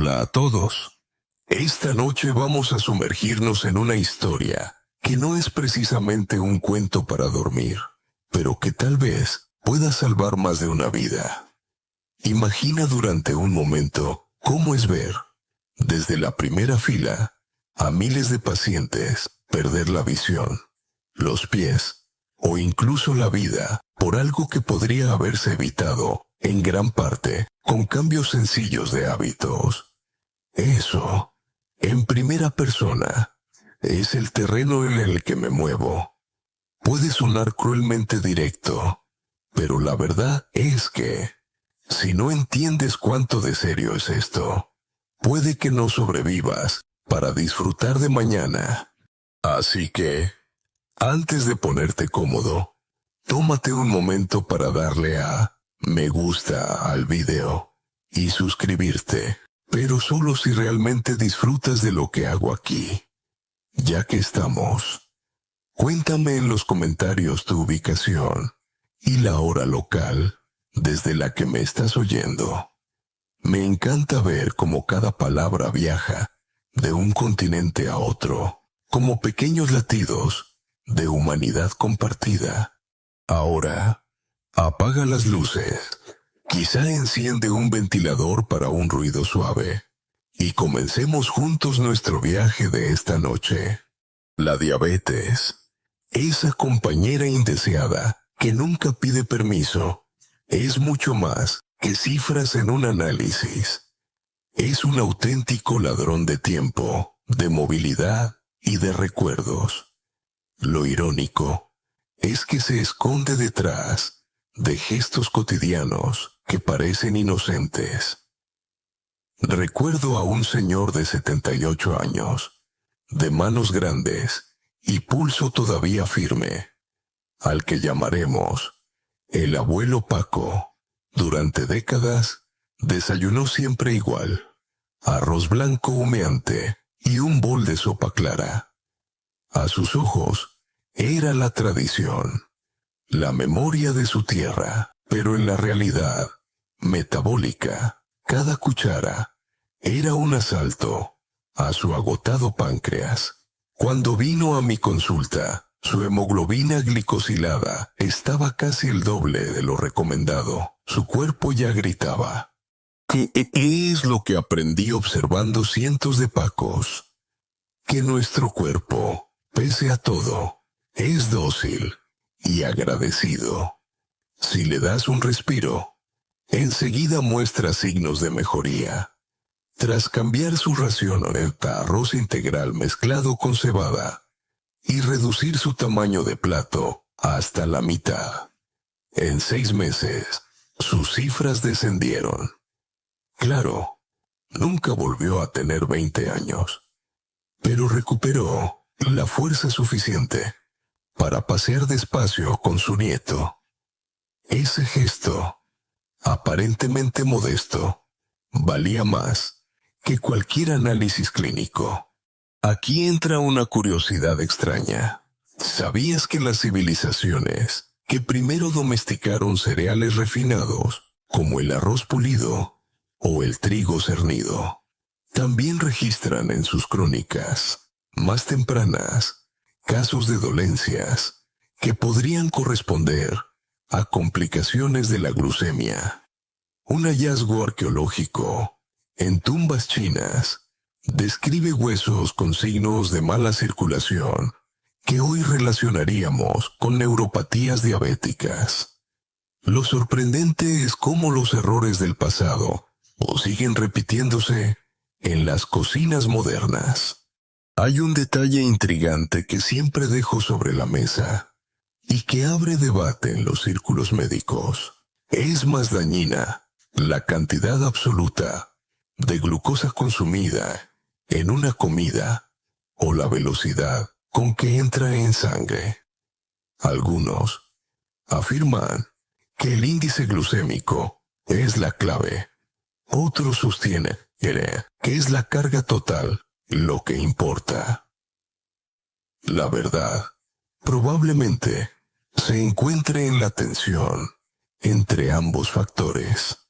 Hola a todos. Esta noche vamos a sumergirnos en una historia que no es precisamente un cuento para dormir, pero que tal vez pueda salvar más de una vida. Imagina durante un momento cómo es ver, desde la primera fila, a miles de pacientes perder la visión, los pies o incluso la vida por algo que podría haberse evitado en gran parte con cambios sencillos de hábitos. Eso, en primera persona, es el terreno en el que me muevo. Puede sonar cruelmente directo, pero la verdad es que, si no entiendes cuánto de serio es esto, puede que no sobrevivas para disfrutar de mañana. Así que, antes de ponerte cómodo, tómate un momento para darle a me gusta al video y suscribirte, pero solo si realmente disfrutas de lo que hago aquí. Ya que estamos, cuéntame en los comentarios tu ubicación y la hora local desde la que me estás oyendo. Me encanta ver cómo cada palabra viaja de un continente a otro, como pequeños latidos de humanidad compartida. Ahora, apaga las luces, quizá enciende un ventilador para un ruido suave, y comencemos juntos nuestro viaje de esta noche. La diabetes, esa compañera indeseada que nunca pide permiso, es mucho más que cifras en un análisis. Es un auténtico ladrón de tiempo, de movilidad y de recuerdos. Lo irónico es que se esconde detrás de gestos cotidianos que parecen inocentes. Recuerdo a un señor de 78 años, de manos grandes y pulso todavía firme, al que llamaremos el abuelo Paco. Durante décadas, desayunó siempre igual: arroz blanco humeante y un bol de sopa clara. A sus ojos, era la tradición, la memoria de su tierra, pero en la realidad metabólica, cada cuchara era un asalto a su agotado páncreas. Cuando vino a mi consulta, su hemoglobina glicosilada estaba casi el doble de lo recomendado. Su cuerpo ya gritaba. ¿Qué es lo que aprendí observando cientos de Pacos? Que nuestro cuerpo, pese a todo, es dócil y agradecido. Si le das un respiro, enseguida muestra signos de mejoría. Tras cambiar su ración a arroz integral mezclado con cebada y reducir su tamaño de plato hasta la mitad, en 6 meses, sus cifras descendieron. Claro, nunca volvió a tener 20 años, pero recuperó la fuerza suficiente para pasear despacio con su nieto. Ese gesto, aparentemente modesto, valía más que cualquier análisis clínico. Aquí entra una curiosidad extraña. ¿Sabías que las civilizaciones que primero domesticaron cereales refinados, como el arroz pulido o el trigo cernido, también registran en sus crónicas más tempranas casos de dolencias que podrían corresponder a complicaciones de la glucemia? Un hallazgo arqueológico en tumbas chinas describe huesos con signos de mala circulación que hoy relacionaríamos con neuropatías diabéticas. Lo sorprendente es cómo los errores del pasado siguen repitiéndose en las cocinas modernas. Hay un detalle intrigante que siempre dejo sobre la mesa y que abre debate en los círculos médicos. ¿Es más dañina la cantidad absoluta de glucosa consumida en una comida o la velocidad con que entra en sangre? Algunos afirman que el índice glucémico es la clave. Otros sostienen que es la carga total lo que importa. La verdad, probablemente, se encuentre en la tensión entre ambos factores.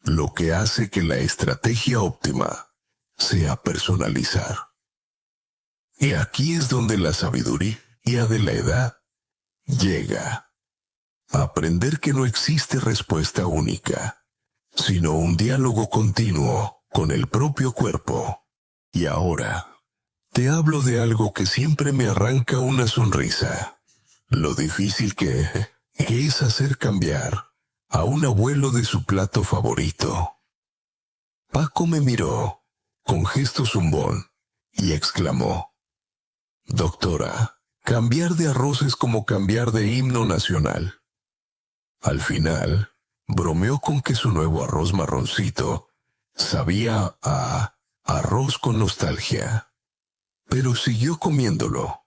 lo que hace que la estrategia óptima sea personalizar. Y aquí es donde la sabiduría de la edad llega. Aprender que no existe respuesta única, sino un diálogo continuo con el propio cuerpo. Y ahora, te hablo de algo que siempre me arranca una sonrisa. Lo difícil que es hacer cambiar a un abuelo de su plato favorito. Paco me miró con gesto zumbón y exclamó: «Doctora, cambiar de arroz es como cambiar de himno nacional». Al final, bromeó con que su nuevo arroz marroncito sabía a arroz con nostalgia, pero siguió comiéndolo,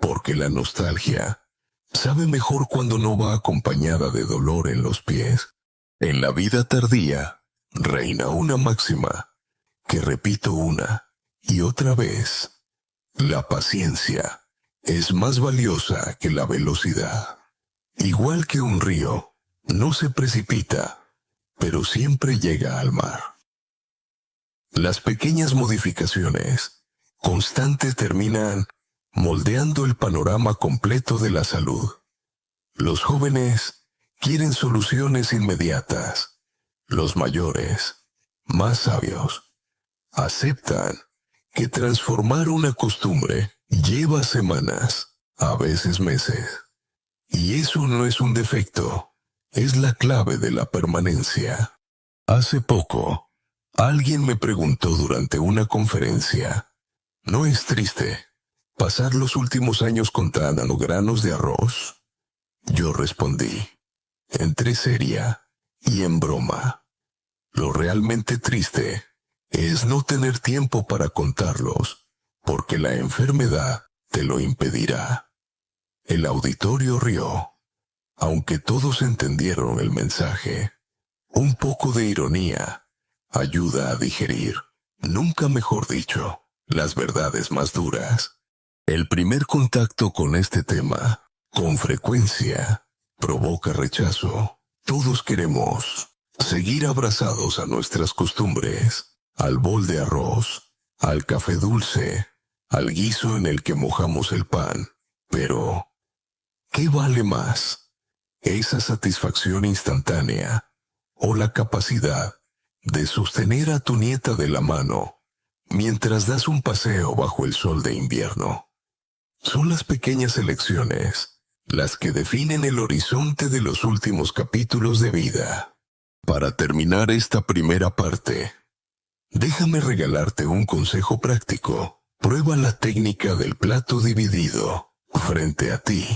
porque la nostalgia sabe mejor cuando no va acompañada de dolor en los pies. En la vida tardía reina una máxima que repito una y otra vez: la paciencia es más valiosa que la velocidad. Igual que un río, no se precipita, pero siempre llega al mar. Las pequeñas modificaciones constantes terminan moldeando el panorama completo de la salud. Los jóvenes quieren soluciones inmediatas. Los mayores, más sabios, aceptan que transformar una costumbre lleva semanas, a veces meses. Y eso no es un defecto, es la clave de la permanencia. Hace poco, alguien me preguntó durante una conferencia: ¿no es triste pasar los últimos años contando granos de arroz? Yo respondí, entre seria y en broma: lo realmente triste es no tener tiempo para contarlos, porque la enfermedad te lo impedirá. El auditorio rió, aunque todos entendieron el mensaje. Un poco de ironía ayuda a digerir, nunca mejor dicho, las verdades más duras. El primer contacto con este tema, con frecuencia, provoca rechazo. Todos queremos seguir abrazados a nuestras costumbres, al bol de arroz, al café dulce, al guiso en el que mojamos el pan. Pero, ¿qué vale más? ¿Esa satisfacción instantánea o la capacidad de sostener a tu nieta de la mano mientras das un paseo bajo el sol de invierno? Son las pequeñas elecciones las que definen el horizonte de los últimos capítulos de vida. Para terminar esta primera parte, déjame regalarte un consejo práctico. Prueba la técnica del plato dividido. Frente a ti,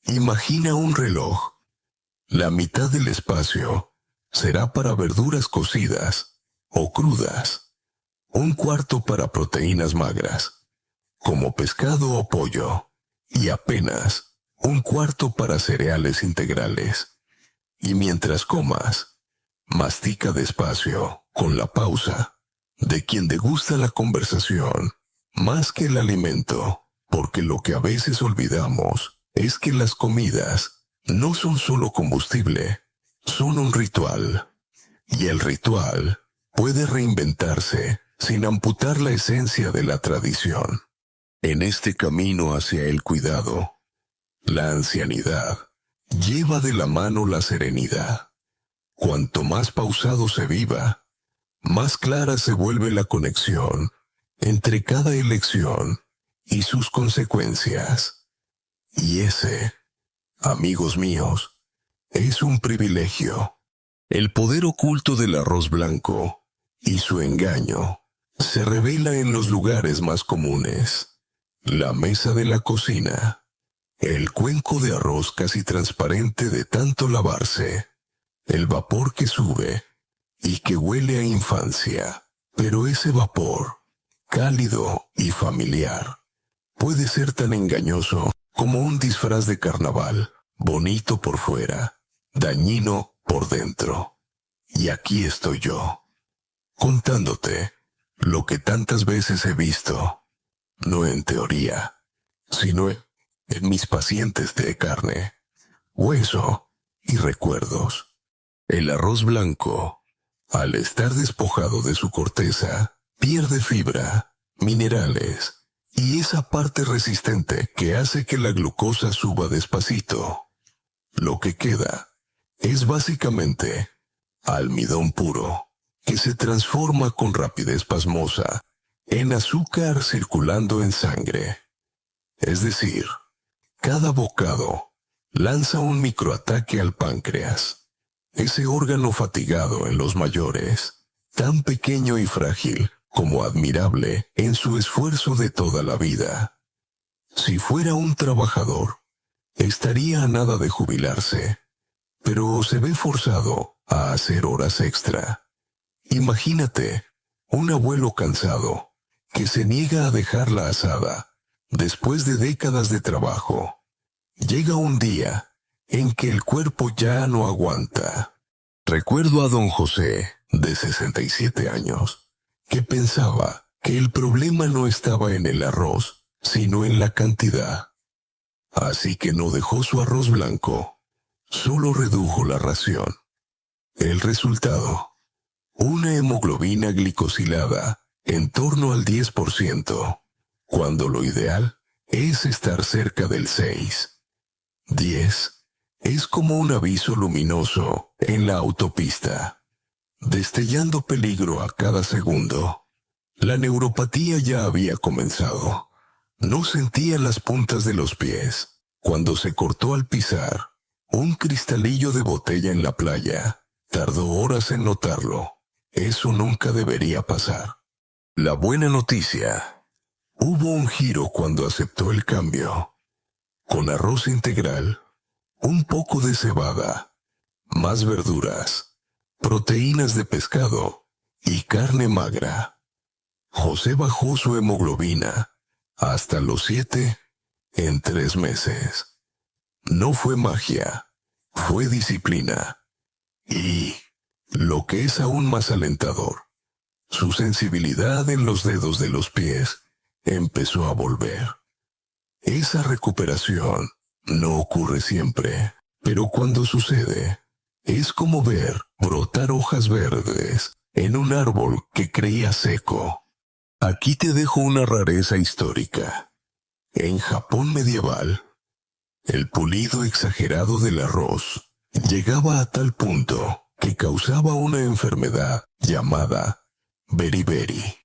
imagina un reloj. La mitad del espacio será para verduras cocidas o crudas, un cuarto para proteínas magras, como pescado o pollo, y apenas un cuarto para cereales integrales. Y mientras comas, mastica despacio, con la pausa de quien degusta la conversación, más que el alimento, porque lo que a veces olvidamos es que las comidas no son solo combustible, son un ritual. Y el ritual puede reinventarse sin amputar la esencia de la tradición. En este camino hacia el cuidado, la ancianidad lleva de la mano la serenidad. Cuanto más pausado se viva, más clara se vuelve la conexión entre cada elección y sus consecuencias. Y ese, amigos míos, es un privilegio. El poder oculto del arroz blanco y su engaño se revela en los lugares más comunes. La mesa de la cocina, el cuenco de arroz casi transparente de tanto lavarse, el vapor que sube y que huele a infancia. Pero ese vapor, cálido y familiar, puede ser tan engañoso como un disfraz de carnaval, bonito por fuera, dañino por dentro. Y aquí estoy yo, contándote lo que tantas veces he visto, no en teoría, sino en mis pacientes de carne, hueso y recuerdos. El arroz blanco Al estar despojado de su corteza, pierde fibra, minerales y esa parte resistente que hace que la glucosa suba despacito. Lo que queda es básicamente almidón puro, que se transforma con rapidez pasmosa en azúcar circulando en sangre. Es decir, cada bocado lanza un microataque al páncreas, ese órgano fatigado en los mayores, tan pequeño y frágil como admirable en su esfuerzo de toda la vida. Si fuera un trabajador, estaría a nada de jubilarse, pero se ve forzado a hacer horas extra. Imagínate un abuelo cansado que se niega a dejar la asada después de décadas de trabajo. Llega un día en que el cuerpo ya no aguanta. Recuerdo a don José, de 67 años, que pensaba que el problema no estaba en el arroz, sino en la cantidad. Así que no dejó su arroz blanco, solo redujo la ración. El resultado: una hemoglobina glicosilada en torno al 10%, cuando lo ideal es estar cerca del 6. 10 es como un aviso luminoso en la autopista, destellando peligro a cada segundo. La neuropatía ya había comenzado. No sentía las puntas de los pies cuando se cortó al pisar un cristalillo de botella en la playa. Tardó horas en notarlo. Eso nunca debería pasar. La buena noticia: hubo un giro cuando aceptó el cambio. Con arroz integral, un poco de cebada, más verduras, proteínas de pescado y carne magra. José bajó su hemoglobina hasta los 7 en 3 meses. No fue magia, fue disciplina. Y, lo que es aún más alentador, su sensibilidad en los dedos de los pies empezó a volver. Esa recuperación no ocurre siempre, pero cuando sucede, es como ver brotar hojas verdes en un árbol que creía seco. Aquí te dejo una rareza histórica. En Japón medieval, el pulido exagerado del arroz llegaba a tal punto que causaba una enfermedad llamada beriberi.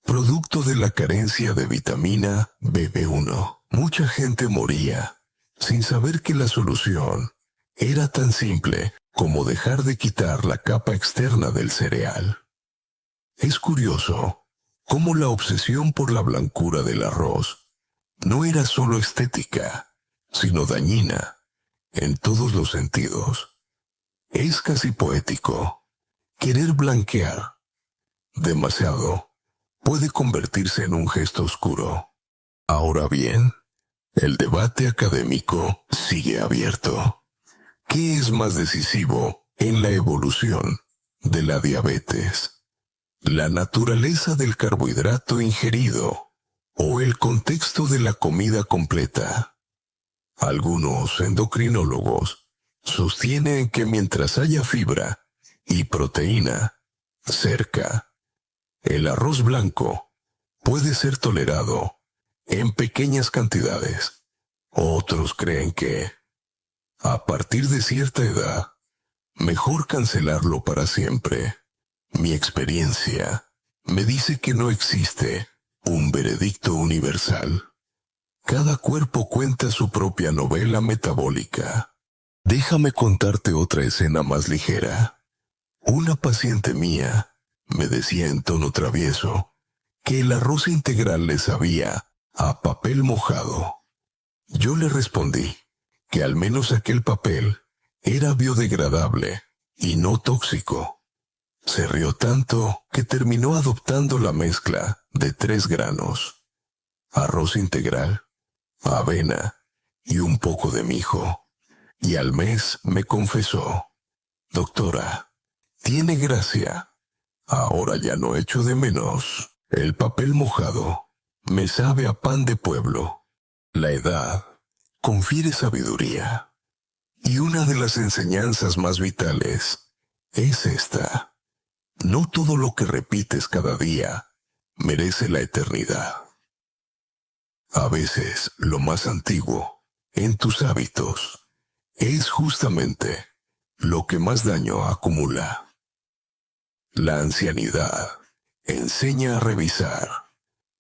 Producto de la carencia de vitamina BB1, mucha gente moría, sin saber que la solución era tan simple como dejar de quitar la capa externa del cereal. Es curioso cómo la obsesión por la blancura del arroz no era solo estética, sino dañina en todos los sentidos. Es casi poético. Querer blanquear demasiado puede convertirse en un gesto oscuro. Ahora bien, el debate académico sigue abierto. ¿Qué es más decisivo en la evolución de la diabetes? ¿La naturaleza del carbohidrato ingerido o el contexto de la comida completa? Algunos endocrinólogos sostienen que mientras haya fibra y proteína cerca, el arroz blanco puede ser tolerado en pequeñas cantidades. Otros creen que, a partir de cierta edad, mejor cancelarlo para siempre. Mi experiencia me dice que no existe un veredicto universal. Cada cuerpo cuenta su propia novela metabólica. Déjame contarte otra escena más ligera. Una paciente mía me decía en tono travieso que el arroz integral le sabía a papel mojado. Yo le respondí que al menos aquel papel era biodegradable y no tóxico. Se rió tanto que terminó adoptando la mezcla de 3 granos: arroz integral, avena y un poco de mijo. Y al mes me confesó: doctora, tiene gracia. Ahora ya no echo de menos el papel mojado. Me sabe a pan de pueblo. La edad confiere sabiduría. Y una de las enseñanzas más vitales es esta: No todo lo que repites cada día merece la eternidad. A veces, lo más antiguo en tus hábitos es justamente lo que más daño acumula. La ancianidad enseña a revisar.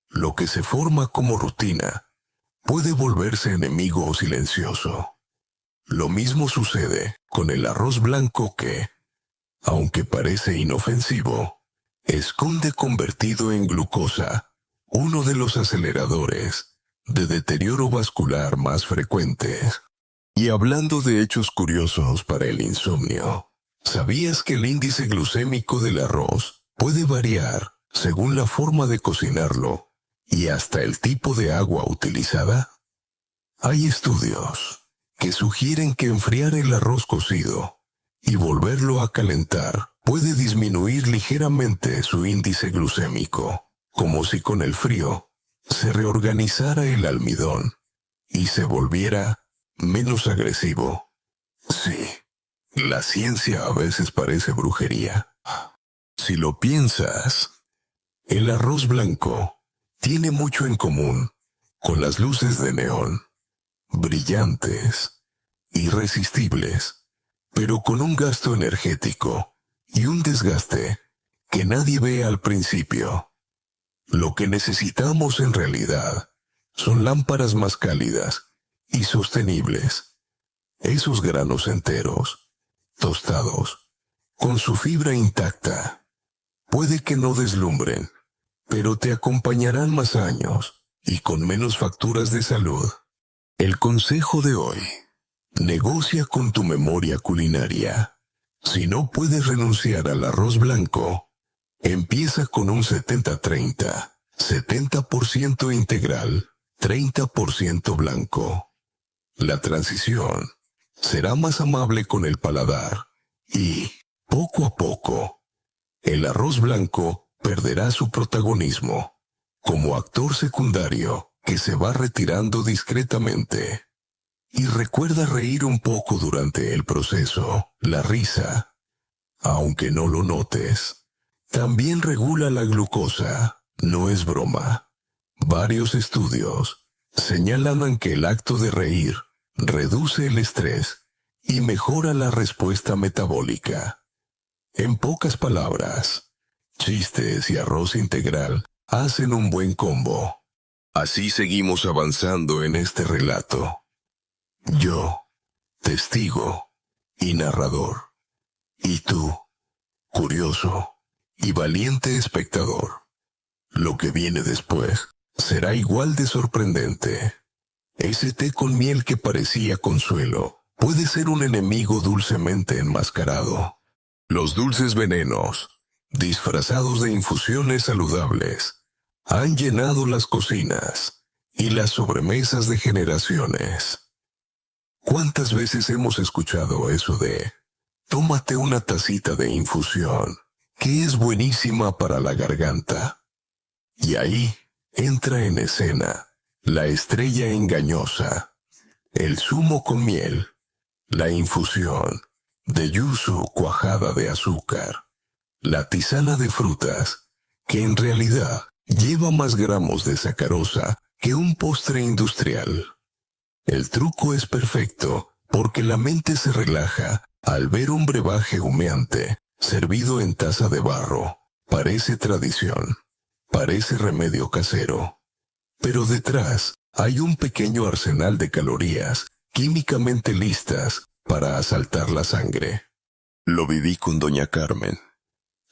Lo que se forma como rutina puede volverse enemigo silencioso. Lo mismo sucede con el arroz blanco que, aunque parece inofensivo, esconde convertido en glucosa uno de los aceleradores de deterioro vascular más frecuentes. Y hablando de hechos curiosos para el insomnio, ¿sabías que el índice glucémico del arroz puede variar según la forma de cocinarlo y hasta el tipo de agua utilizada? Hay estudios que sugieren que enfriar el arroz cocido y volverlo a calentar puede disminuir ligeramente su índice glucémico, como si con el frío se reorganizara el almidón y se volviera menos agresivo. Sí, la ciencia a veces parece brujería. Si lo piensas, el arroz blanco tiene mucho en común con las luces de neón, brillantes, irresistibles, pero con un gasto energético y un desgaste que nadie ve al principio. Lo que necesitamos en realidad son lámparas más cálidas y sostenibles. Esos granos enteros, tostados, con su fibra intacta, puede que no deslumbren, pero te acompañarán más años y con menos facturas de salud. El consejo de hoy: negocia con tu memoria culinaria. Si no puedes renunciar al arroz blanco, empieza con un 70-30, 70% integral, 30% blanco. La transición será más amable con el paladar y, poco a poco, el arroz blanco perderá su protagonismo como actor secundario que se va retirando discretamente. Y recuerda reír un poco durante el proceso. La risa, aunque no lo notes, también regula la glucosa. No es broma. Varios estudios señalan que el acto de reír reduce el estrés y mejora la respuesta metabólica. En pocas palabras, chistes y arroz integral hacen un buen combo. Así seguimos avanzando en este relato. Yo, testigo y narrador. Y tú, curioso y valiente espectador. Lo que viene después será igual de sorprendente. Ese té con miel que parecía consuelo puede ser un enemigo dulcemente enmascarado. Los dulces venenos, disfrazados de infusiones saludables, han llenado las cocinas y las sobremesas de generaciones. ¿Cuántas veces hemos escuchado eso de tómate una tacita de infusión, que es buenísima para la garganta? Y ahí entra en escena la estrella engañosa, el zumo con miel, la infusión de yuzu cuajada de azúcar, la tisana de frutas, que en realidad lleva más gramos de sacarosa que un postre industrial. El truco es perfecto porque la mente se relaja al ver un brebaje humeante servido en taza de barro. Parece tradición, parece remedio casero, pero detrás hay un pequeño arsenal de calorías químicamente listas para asaltar la sangre. Lo viví con doña Carmen,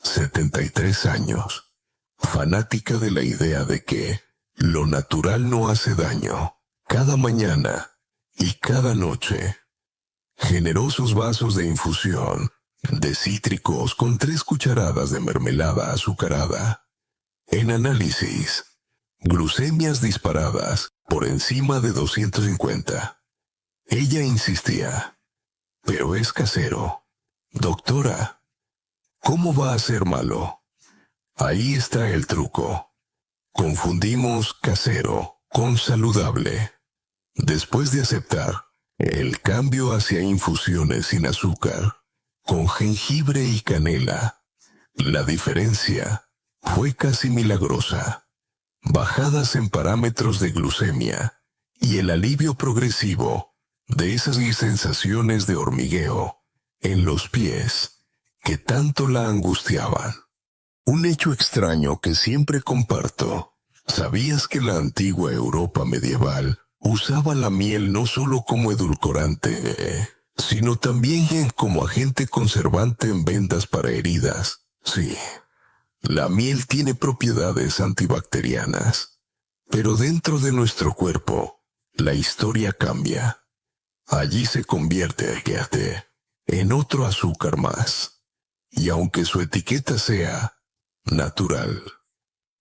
73 años, fanática de la idea de que lo natural no hace daño. Cada mañana y cada noche, generosos vasos de infusión de cítricos con 3 cucharadas de mermelada azucarada. En análisis, glucemias disparadas por encima de 250. Ella insistía, pero es casero. Doctora, ¿cómo va a ser malo? Ahí está el truco. Confundimos casero con saludable. Después de aceptar el cambio hacia infusiones sin azúcar, con jengibre y canela, La diferencia fue casi milagrosa. Bajadas en parámetros de glucemia y el alivio progresivo de esas sensaciones de hormigueo en los pies que tanto la angustiaban. Un hecho extraño que siempre comparto. ¿Sabías que la antigua Europa medieval usaba la miel no solo como edulcorante, sino también como agente conservante en vendas para heridas? Sí, la miel tiene propiedades antibacterianas, pero dentro de nuestro cuerpo, la historia cambia. Allí se convierte en otro azúcar más. Y aunque su etiqueta sea natural,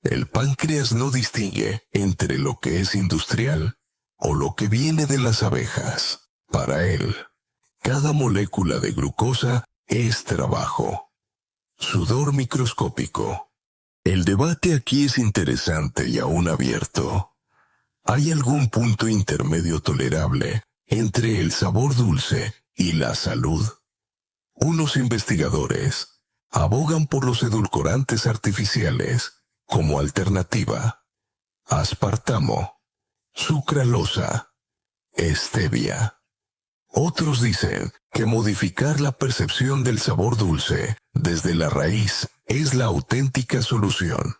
el páncreas no distingue entre lo que es industrial o lo que viene de las abejas. Para él, cada molécula de glucosa es trabajo, sudor microscópico. El debate aquí es interesante y aún abierto. ¿Hay algún punto intermedio tolerable entre el sabor dulce y la salud? Unos investigadores abogan por los edulcorantes artificiales como alternativa: aspartamo, sucralosa, stevia. Otros dicen que modificar la percepción del sabor dulce desde la raíz es la auténtica solución.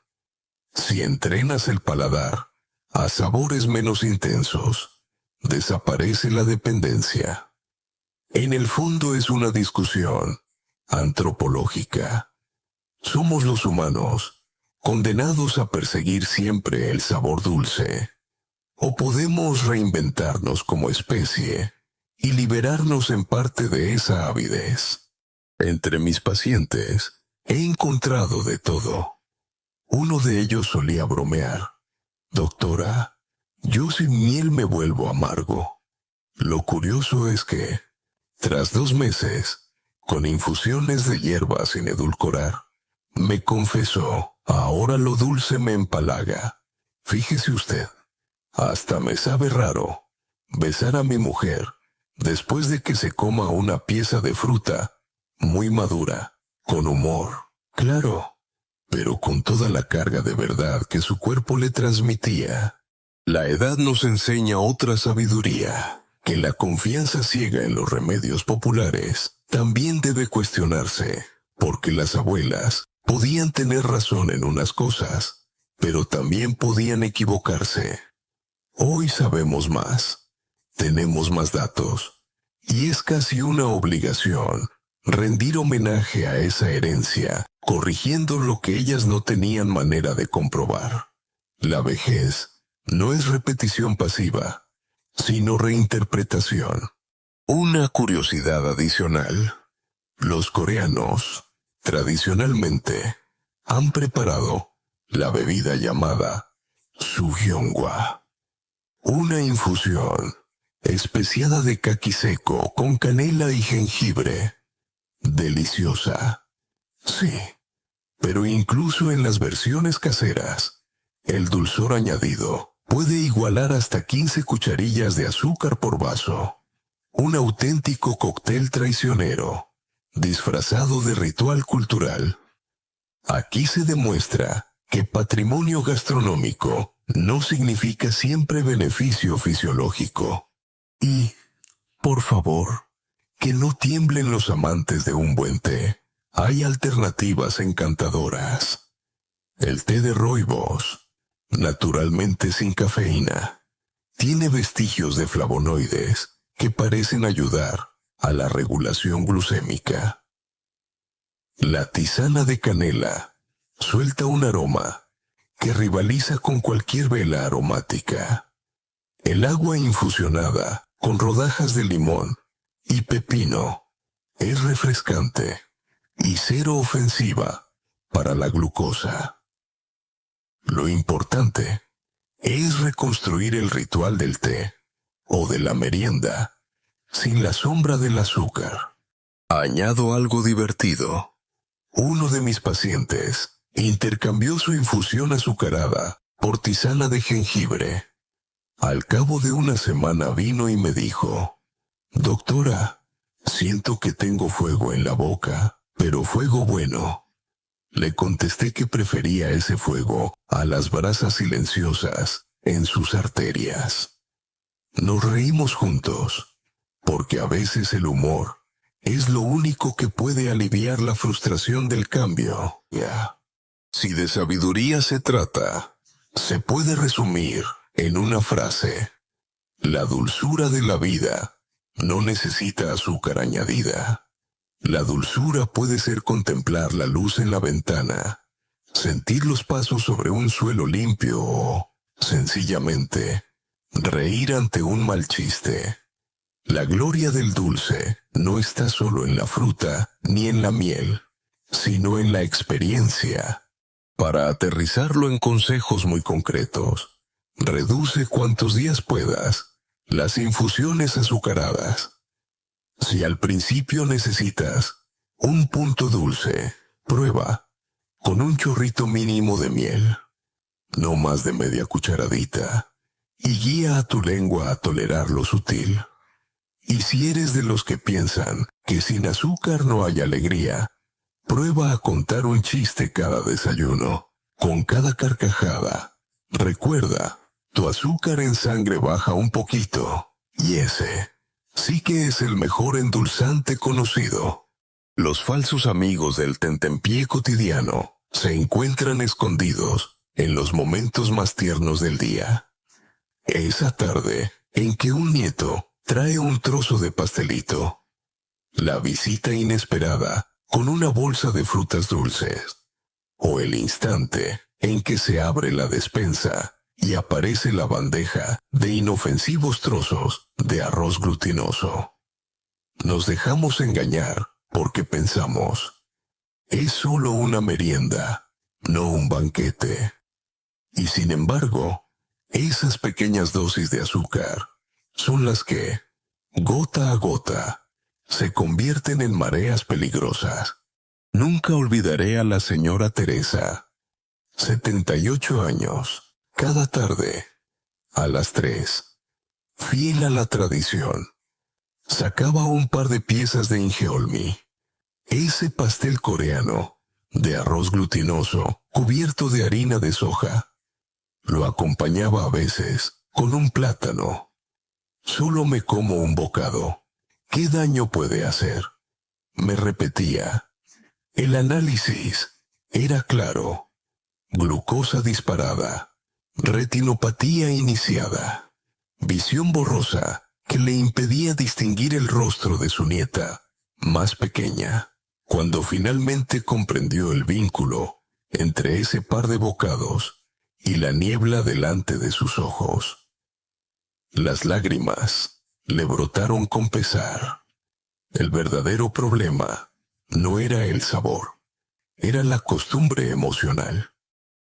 Si entrenas el paladar a sabores menos intensos, desaparece la dependencia. En el fondo es una discusión antropológica. ¿Somos los humanos condenados a perseguir siempre el sabor dulce? ¿O podemos reinventarnos como especie y liberarnos en parte de esa avidez? Entre mis pacientes he encontrado de todo. Uno de ellos solía bromear: doctora, yo sin miel me vuelvo amargo. Lo curioso es que, tras 2 meses, con infusiones de hierba sin edulcorar, me confesó: ahora lo dulce me empalaga. Fíjese usted, hasta me sabe raro besar a mi mujer después de que se coma una pieza de fruta muy madura, con humor, claro, pero con toda la carga de verdad que su cuerpo le transmitía. La edad nos enseña otra sabiduría, que la confianza ciega en los remedios populares también debe cuestionarse, porque las abuelas podían tener razón en unas cosas, pero también podían equivocarse. Hoy sabemos más, tenemos más datos, y es casi una obligación rendir homenaje a esa herencia, corrigiendo lo que ellas no tenían manera de comprobar. La vejez no es repetición pasiva, sino reinterpretación. Una curiosidad adicional: los coreanos, tradicionalmente, han preparado la bebida llamada Sugyeongwa, una infusión especiada de caqui seco con canela y jengibre. Deliciosa. Sí, pero incluso en las versiones caseras, el dulzor añadido puede igualar hasta 15 cucharillas de azúcar por vaso. Un auténtico cóctel traicionero, disfrazado de ritual cultural. Aquí se demuestra que patrimonio gastronómico no significa siempre beneficio fisiológico. Y, por favor, que no tiemblen los amantes de un buen té. Hay alternativas encantadoras. El té de rooibos, naturalmente sin cafeína, tiene vestigios de flavonoides que parecen ayudar a la regulación glucémica. La tisana de canela suelta un aroma que rivaliza con cualquier vela aromática. El agua infusionada con rodajas de limón y pepino es refrescante y cero ofensiva para la glucosa. Lo importante es reconstruir el ritual del té o de la merienda sin la sombra del azúcar. Añado algo divertido. Uno de mis pacientes intercambió su infusión azucarada por tisana de jengibre. Al cabo de una semana vino y me dijo: doctora, siento que tengo fuego en la boca, pero fuego bueno. Le contesté que prefería ese fuego a las brasas silenciosas en sus arterias. Nos reímos juntos, porque a veces el humor es lo único que puede aliviar la frustración del cambio. Si de sabiduría se trata, se puede resumir en una frase: la dulzura de la vida no necesita azúcar añadida. La dulzura puede ser contemplar la luz en la ventana, sentir los pasos sobre un suelo limpio o, sencillamente, reír ante un mal chiste. La gloria del dulce no está solo en la fruta ni en la miel, sino en la experiencia. Para aterrizarlo en consejos muy concretos, reduce cuantos días puedas las infusiones azucaradas. Si al principio necesitas un punto dulce, prueba con un chorrito mínimo de miel, no más de media cucharadita, y guía a tu lengua a tolerar lo sutil. Y si eres de los que piensan que sin azúcar no hay alegría, prueba a contar un chiste cada desayuno. Con cada carcajada, recuerda, tu azúcar en sangre baja un poquito, y ese sí que es el mejor endulzante conocido. Los falsos amigos del tentempié cotidiano se encuentran escondidos en los momentos más tiernos del día. Esa tarde en que un nieto trae un trozo de pastelito. La visita inesperada con una bolsa de frutas dulces. O el instante en que se abre la despensa y aparece la bandeja de inofensivos trozos de arroz glutinoso. Nos dejamos engañar porque pensamos, es solo una merienda, no un banquete. Y sin embargo, esas pequeñas dosis de azúcar son las que, gota a gota, se convierten en mareas peligrosas. Nunca olvidaré a la señora Teresa, 78 años, cada tarde, a las 3, fiel a la tradición, sacaba un par de piezas de ingeolmi, ese pastel coreano de arroz glutinoso cubierto de harina de soja. Lo acompañaba a veces con un plátano. Solo me como un bocado. ¿Qué daño puede hacer? Me repetía. El análisis era claro. Glucosa disparada, retinopatía iniciada, visión borrosa que le impedía distinguir el rostro de su nieta, más pequeña, cuando finalmente comprendió el vínculo entre ese par de bocados y la niebla delante de sus ojos. Las lágrimas le brotaron con pesar. El verdadero problema no era el sabor, era la costumbre emocional.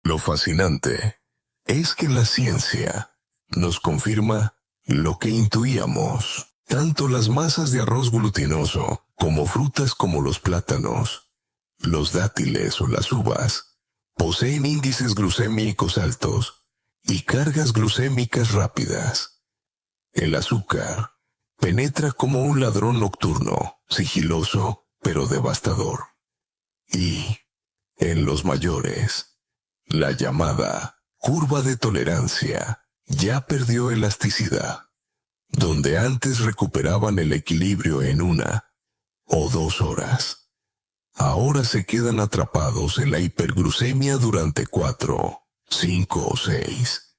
Lo fascinante es que la ciencia nos confirma lo que intuíamos. Tanto las masas de arroz glutinoso como frutas como los plátanos, los dátiles o las uvas poseen índices glucémicos altos y cargas glucémicas rápidas. El azúcar penetra como un ladrón nocturno, sigiloso pero devastador. Y, en los mayores, la llamada curva de tolerancia ya perdió elasticidad. Donde antes recuperaban el equilibrio en 1 o 2 horas, ahora se quedan atrapados en la hiperglucemia durante 4, 5 o 6.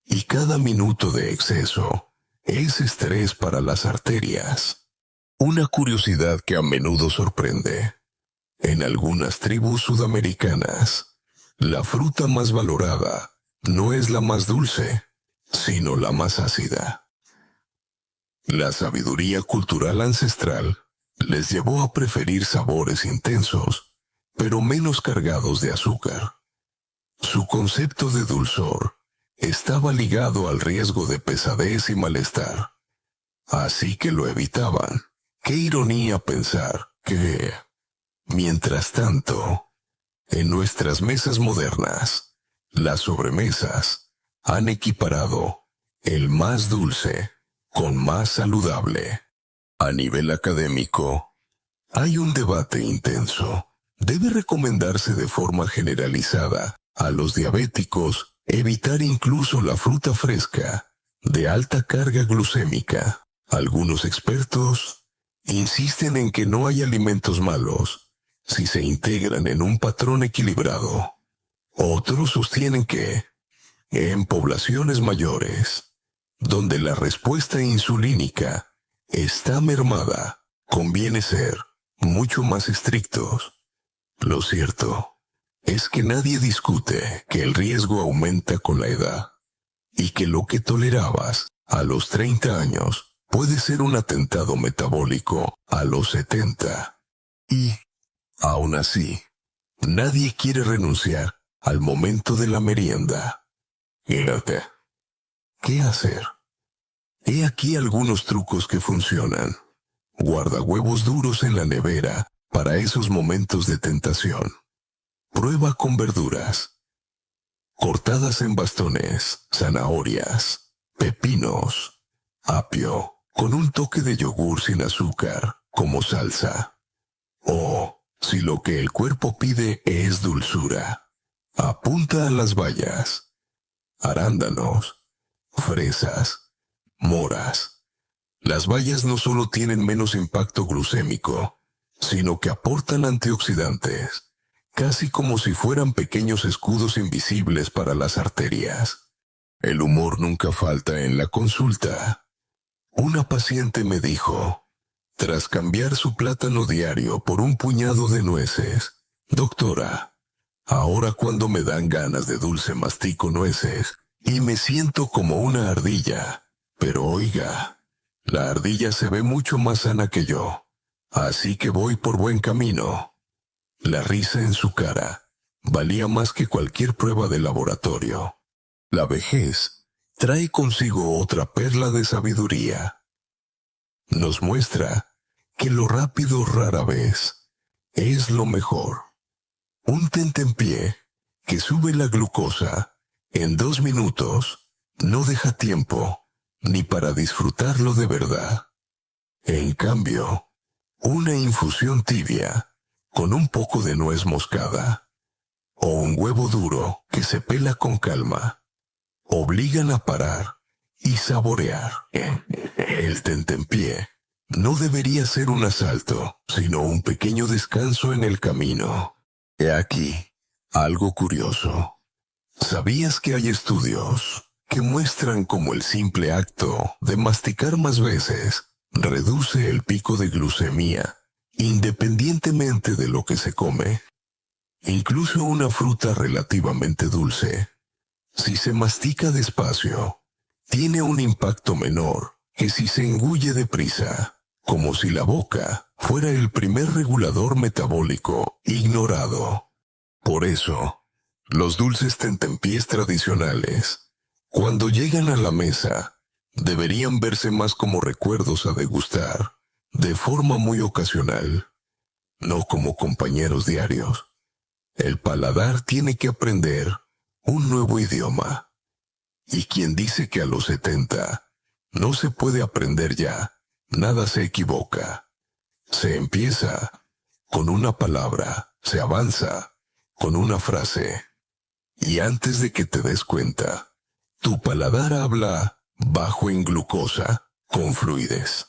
Y cada minuto de exceso es estrés para las arterias. Una curiosidad que a menudo sorprende. En algunas tribus sudamericanas, la fruta más valorada no es la más dulce, sino la más ácida. La sabiduría cultural ancestral les llevó a preferir sabores intensos, pero menos cargados de azúcar. Su concepto de dulzor estaba ligado al riesgo de pesadez y malestar, así que lo evitaban. Qué ironía pensar que, mientras tanto, en nuestras mesas modernas, las sobremesas han equiparado el más dulce con más saludable. A nivel académico, hay un debate intenso Debe recomendarse de forma generalizada a los diabéticos evitar incluso la fruta fresca de alta carga glucémica. Algunos expertos insisten en que no hay alimentos malos si se integran en un patrón equilibrado. Otros sostienen que, en poblaciones mayores, donde la respuesta insulínica está mermada, conviene ser mucho más estrictos. Lo cierto es que nadie discute que el riesgo aumenta con la edad y que lo que tolerabas a los 30 años puede ser un atentado metabólico a los 70. Y, aún así, nadie quiere renunciar al momento de la merienda. Fíjate, ¿qué hacer? He aquí algunos trucos que funcionan. Guarda huevos duros en la nevera para esos momentos de tentación. Prueba con verduras cortadas en bastones, zanahorias, pepinos, apio, con un toque de yogur sin azúcar, como salsa. O, si lo que el cuerpo pide es dulzura, apunta a las bayas, arándanos, fresas, moras. Las bayas no solo tienen menos impacto glucémico, sino que aportan antioxidantes, casi como si fueran pequeños escudos invisibles para las arterias. El humor nunca falta en la consulta. Una paciente me dijo, tras cambiar su plátano diario por un puñado de nueces: doctora, ahora cuando me dan ganas de dulce mastico nueces y me siento como una ardilla. Pero oiga, la ardilla se ve mucho más sana que yo, así que voy por buen camino. La risa en su cara valía más que cualquier prueba de laboratorio. La vejez trae consigo otra perla de sabiduría. Nos muestra que lo rápido rara vez es lo mejor. Un tentempié que sube la glucosa en 2 minutos no deja tiempo ni para disfrutarlo de verdad. En cambio, una infusión tibia con un poco de nuez moscada o un huevo duro que se pela con calma obligan a parar y saborear. El tentempié no debería ser un asalto, sino un pequeño descanso en el camino. He aquí algo curioso. ¿Sabías que hay estudios que muestran cómo el simple acto de masticar más veces reduce el pico de glucemia, independientemente de lo que se come? Incluso una fruta relativamente dulce, si se mastica despacio, tiene un impacto menor que si se engulle deprisa, como si la boca fuera el primer regulador metabólico ignorado. Por eso, los dulces tentempiés tradicionales, cuando llegan a la mesa, deberían verse más como recuerdos a degustar, de forma muy ocasional, no como compañeros diarios. El paladar tiene que aprender un nuevo idioma. Y quien dice que a los 70 no se puede aprender ya, nada se equivoca. Se empieza con una palabra, se avanza con una frase. Y antes de que te des cuenta, tu paladar habla bajo en glucosa, con fluidez.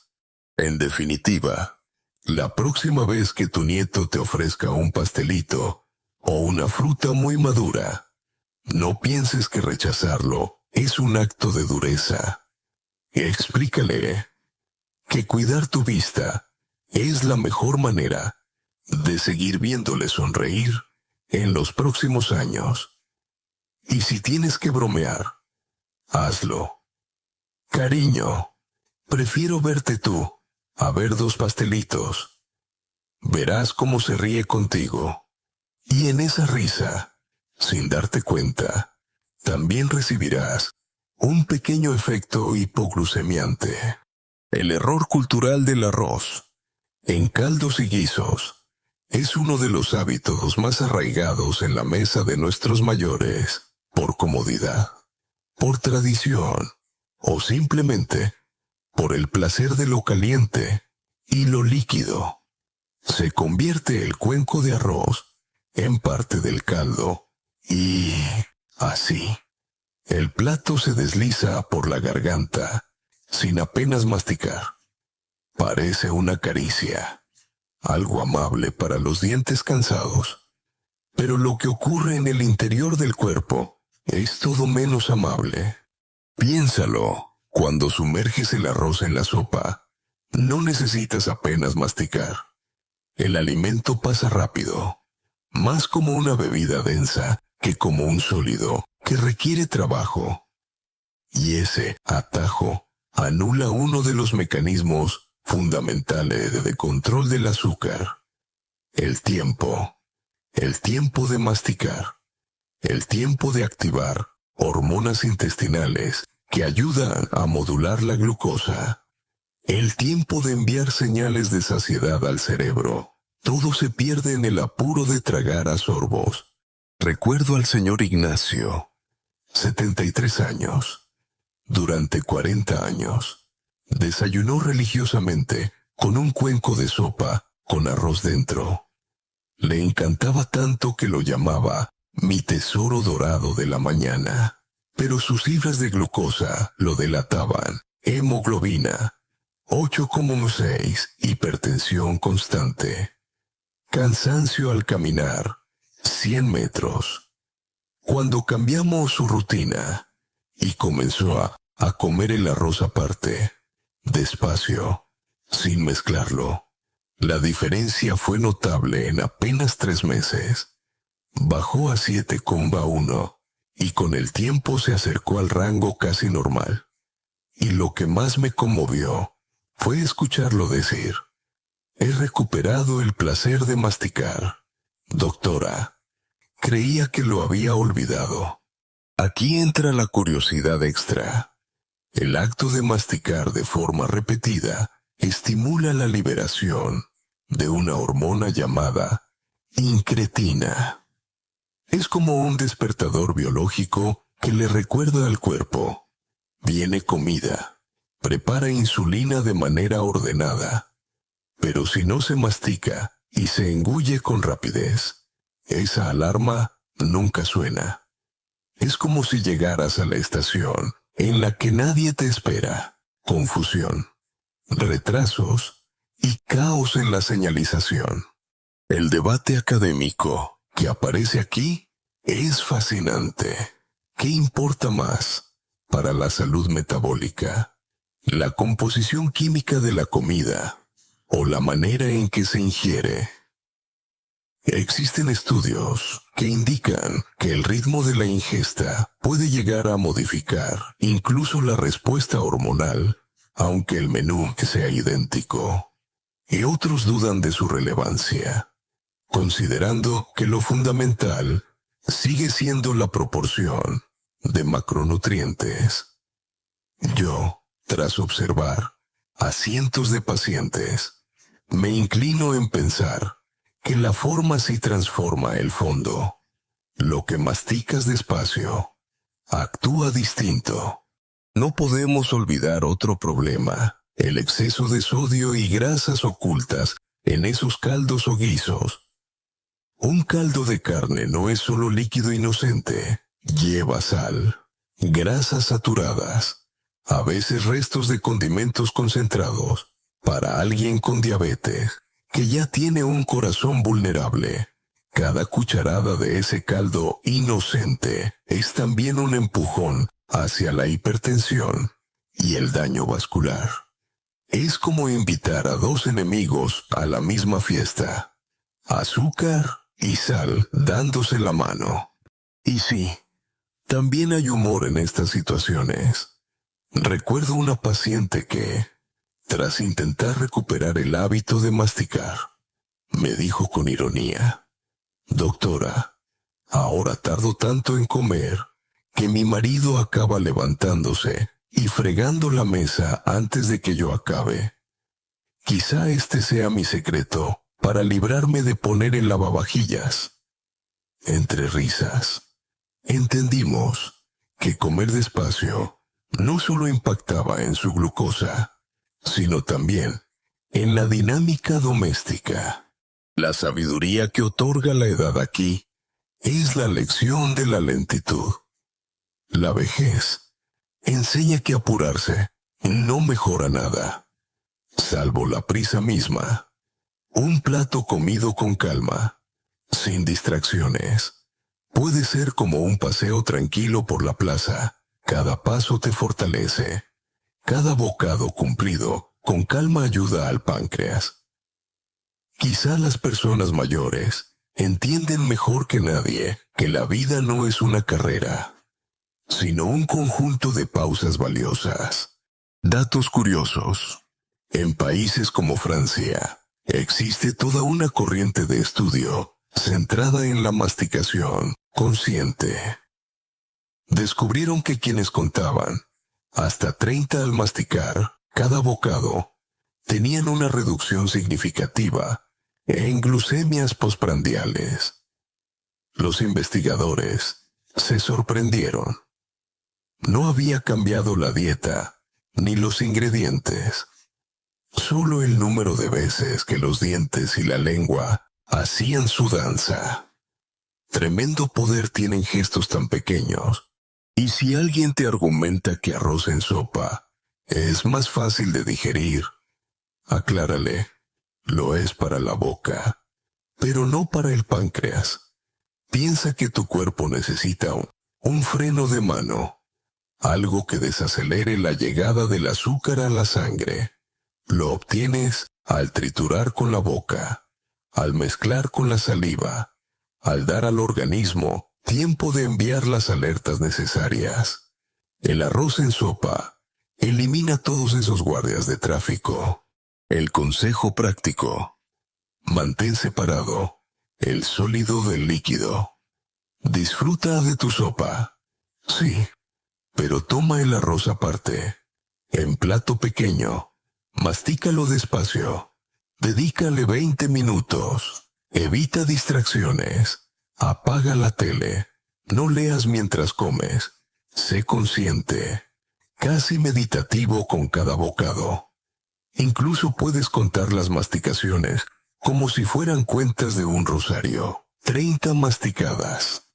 En definitiva, la próxima vez que tu nieto te ofrezca un pastelito o una fruta muy madura, no pienses que rechazarlo es un acto de dureza. Explícale que cuidar tu vista es la mejor manera de seguir viéndole sonreír en los próximos años. Y si tienes que bromear, hazlo. Cariño, prefiero verte tú a ver 2 pastelitos. Verás cómo se ríe contigo. Y en esa risa, sin darte cuenta, también recibirás un pequeño efecto hipoglucemiante. El error cultural del arroz en caldos y guisos es uno de los hábitos más arraigados en la mesa de nuestros mayores, por comodidad, por tradición o simplemente por el placer de lo caliente y lo líquido. Se convierte el cuenco de arroz en parte del caldo y así. El plato se desliza por la garganta sin apenas masticar. Parece una caricia, algo amable para los dientes cansados. Pero lo que ocurre en el interior del cuerpo es todo menos amable. Piénsalo, cuando sumerges el arroz en la sopa, no necesitas apenas masticar. El alimento pasa rápido, más como una bebida densa que como un sólido que requiere trabajo. Y ese atajo anula uno de los mecanismos fundamentales de control del azúcar. El tiempo de masticar, el tiempo de activar hormonas intestinales que ayudan a modular la glucosa, el tiempo de enviar señales de saciedad al cerebro. Todo se pierde en el apuro de tragar a sorbos. Recuerdo al señor Ignacio, 73 años. Durante 40 años, desayunó religiosamente con un cuenco de sopa con arroz dentro. Le encantaba tanto que lo llamaba mi tesoro dorado de la mañana. Pero sus cifras de glucosa lo delataban. Hemoglobina, 8,6, hipertensión constante. Cansancio al caminar, 100 metros. Cuando cambiamos su rutina y comenzó a comer el arroz aparte, despacio, sin mezclarlo, la diferencia fue notable en apenas 3 meses. Bajó a 7,1 y con el tiempo se acercó al rango casi normal. Y lo que más me conmovió fue escucharlo decir: he recuperado el placer de masticar. Doctora, creía que lo había olvidado. Aquí entra la curiosidad extra. El acto de masticar de forma repetida estimula la liberación de una hormona llamada incretina. Es como un despertador biológico que le recuerda al cuerpo: viene comida, prepara insulina de manera ordenada. Pero si no se mastica y se engulle con rapidez, esa alarma nunca suena. Es como si llegaras a la estación en la que nadie te espera. Confusión, retrasos y caos en la señalización. El debate académico que aparece aquí es fascinante. ¿Qué importa más para la salud metabólica? ¿La composición química de la comida o la manera en que se ingiere? Existen estudios que indican que el ritmo de la ingesta puede llegar a modificar incluso la respuesta hormonal, aunque el menú sea idéntico. Y otros dudan de su relevancia, considerando que lo fundamental sigue siendo la proporción de macronutrientes. Yo, tras observar a cientos de pacientes, me inclino en pensar que la forma sí transforma el fondo. Lo que masticas despacio actúa distinto. No podemos olvidar otro problema: el exceso de sodio y grasas ocultas en esos caldos o guisos. Un caldo de carne no es solo líquido inocente. Lleva sal, grasas saturadas, a veces restos de condimentos concentrados. Para alguien con diabetes, que ya tiene un corazón vulnerable, cada cucharada de ese caldo inocente es también un empujón hacia la hipertensión y el daño vascular. Es como invitar a dos enemigos a la misma fiesta: azúcar y sal dándose la mano. Y sí, también hay humor en estas situaciones. Recuerdo una paciente que, tras intentar recuperar el hábito de masticar, me dijo con ironía: doctora, ahora tardo tanto en comer que mi marido acaba levantándose y fregando la mesa antes de que yo acabe. Quizá este sea mi secreto para librarme de poner el lavavajillas. Entre risas, entendimos que comer despacio no solo impactaba en su glucosa, sino también en la dinámica doméstica. La sabiduría que otorga la edad aquí es la lección de la lentitud. La vejez enseña que apurarse no mejora nada, salvo la prisa misma. Un plato comido con calma, sin distracciones, puede ser como un paseo tranquilo por la plaza. Cada paso te fortalece. Cada bocado cumplido con calma ayuda al páncreas. Quizá las personas mayores entienden mejor que nadie que la vida no es una carrera, sino un conjunto de pausas valiosas. Datos curiosos. En países como Francia, existe toda una corriente de estudio centrada en la masticación consciente. Descubrieron que quienes contaban hasta 30 al masticar cada bocado tenían una reducción significativa en glucemias postprandiales. Los investigadores se sorprendieron. No había cambiado la dieta ni los ingredientes, solo el número de veces que los dientes y la lengua hacían su danza. Tremendo poder tienen gestos tan pequeños. Y si alguien te argumenta que arroz en sopa es más fácil de digerir, aclárale, lo es para la boca, pero no para el páncreas. Piensa que tu cuerpo necesita un freno de mano, algo que desacelere la llegada del azúcar a la sangre. Lo obtienes al triturar con la boca, al mezclar con la saliva, al dar al organismo tiempo de enviar las alertas necesarias. El arroz en sopa elimina todos esos guardias de tráfico. El consejo práctico: mantén separado el sólido del líquido. Disfruta de tu sopa, sí, pero toma el arroz aparte, en plato pequeño. Mastícalo despacio. Dedícale 20 minutos. Evita distracciones. Apaga la tele. No leas mientras comes. Sé consciente, casi meditativo con cada bocado. Incluso puedes contar las masticaciones como si fueran cuentas de un rosario. 30 masticadas.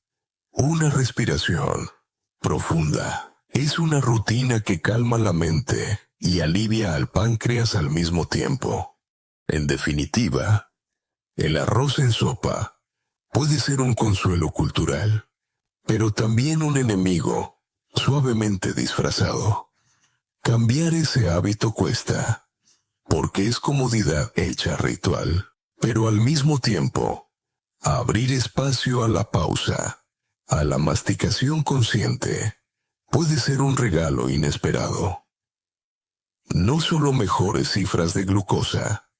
Una respiración profunda. Es una rutina que calma la mente y alivia al páncreas al mismo tiempo. En definitiva, el arroz en sopa puede ser un consuelo cultural, pero también un enemigo suavemente disfrazado. Cambiar ese hábito cuesta, porque es comodidad hecha ritual, pero al mismo tiempo, abrir espacio a la pausa, a la masticación consciente, puede ser un regalo inesperado. No solo mejores cifras de glucosa,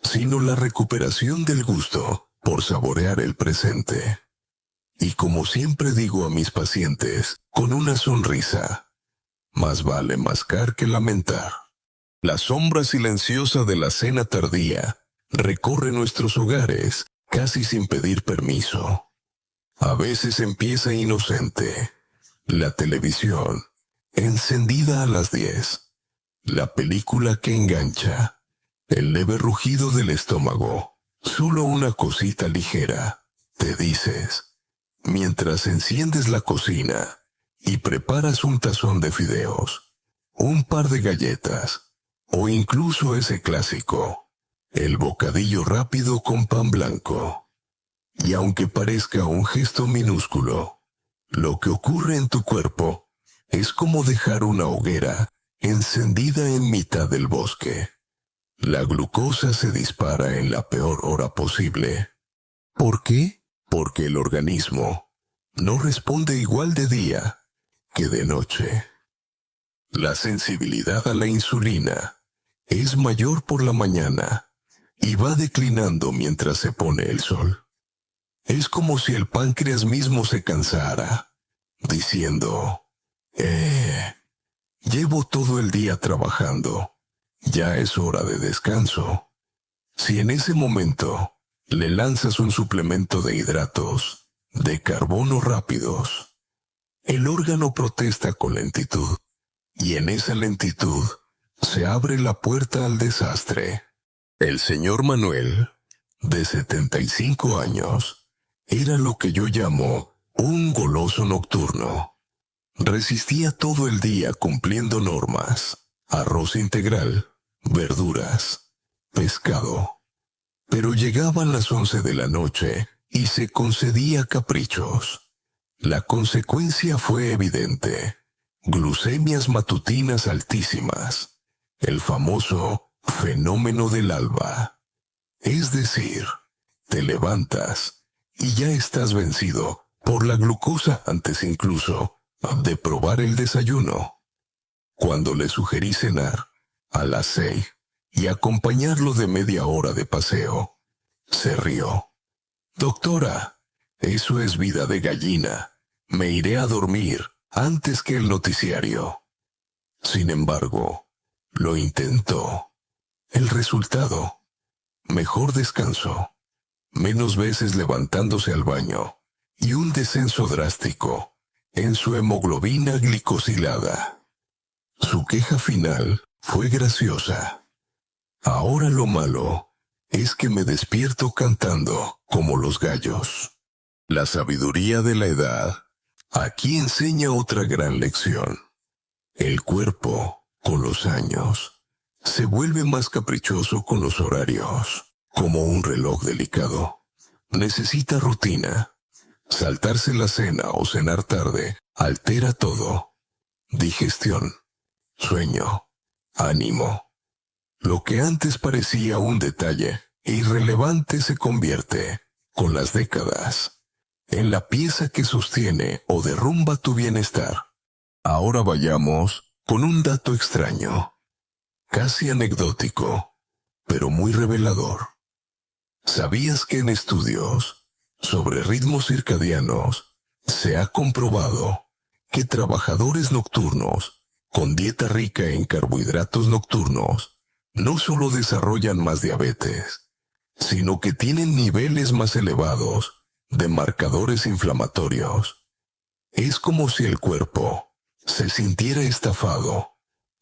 sino la recuperación del gusto por saborear el presente. Y como siempre digo a mis pacientes, con una sonrisa, más vale mascar que lamentar. La sombra silenciosa de la cena tardía recorre nuestros hogares casi sin pedir permiso. A veces empieza inocente. La televisión, encendida a las 10. La película que engancha. El leve rugido del estómago. Solo una cosita ligera, te dices, mientras enciendes la cocina y preparas un tazón de fideos, un par de galletas, o incluso ese clásico, el bocadillo rápido con pan blanco. Y aunque parezca un gesto minúsculo, lo que ocurre en tu cuerpo es como dejar una hoguera encendida en mitad del bosque. La glucosa se dispara en la peor hora posible. ¿Por qué? Porque el organismo no responde igual de día que de noche. La sensibilidad a la insulina es mayor por la mañana y va declinando mientras se pone el sol. Es como si el páncreas mismo se cansara, diciendo, llevo todo el día trabajando, ya es hora de descanso. Si en ese momento le lanzas un suplemento de hidratos, de carbono rápidos, el órgano protesta con lentitud, y en esa lentitud se abre la puerta al desastre. El señor Manuel de 75 años, era lo que yo llamo un goloso nocturno. Resistía todo el día cumpliendo normas: arroz integral, verduras, pescado. Pero llegaban las 11 de la noche y se concedía caprichos. La consecuencia fue evidente: glucemias matutinas altísimas, el famoso fenómeno del alba. Es decir, te levantas y ya estás vencido por la glucosa antes incluso de probar el desayuno. Cuando le sugerí cenar a las 6 y acompañarlo de media hora de paseo, se rió. Doctora, eso es vida de gallina. Me iré a dormir antes que el noticiario. Sin embargo, lo intentó. El resultado: mejor descanso, menos veces levantándose al baño y un descenso drástico en su hemoglobina glicosilada. Su queja final fue graciosa. Ahora lo malo es que me despierto cantando como los gallos. La sabiduría de la edad aquí enseña otra gran lección. El cuerpo, con los años, se vuelve más caprichoso con los horarios, como un reloj delicado. Necesita rutina. Saltarse la cena o cenar tarde altera todo: digestión, sueño, ánimo. Lo que antes parecía un detalle irrelevante se convierte, con las décadas, en la pieza que sostiene o derrumba tu bienestar. Ahora vayamos con un dato extraño, casi anecdótico, pero muy revelador. ¿Sabías que en estudios sobre ritmos circadianos se ha comprobado que trabajadores nocturnos con dieta rica en carbohidratos nocturnos no solo desarrollan más diabetes, sino que tienen niveles más elevados de marcadores inflamatorios? Es como si el cuerpo se sintiera estafado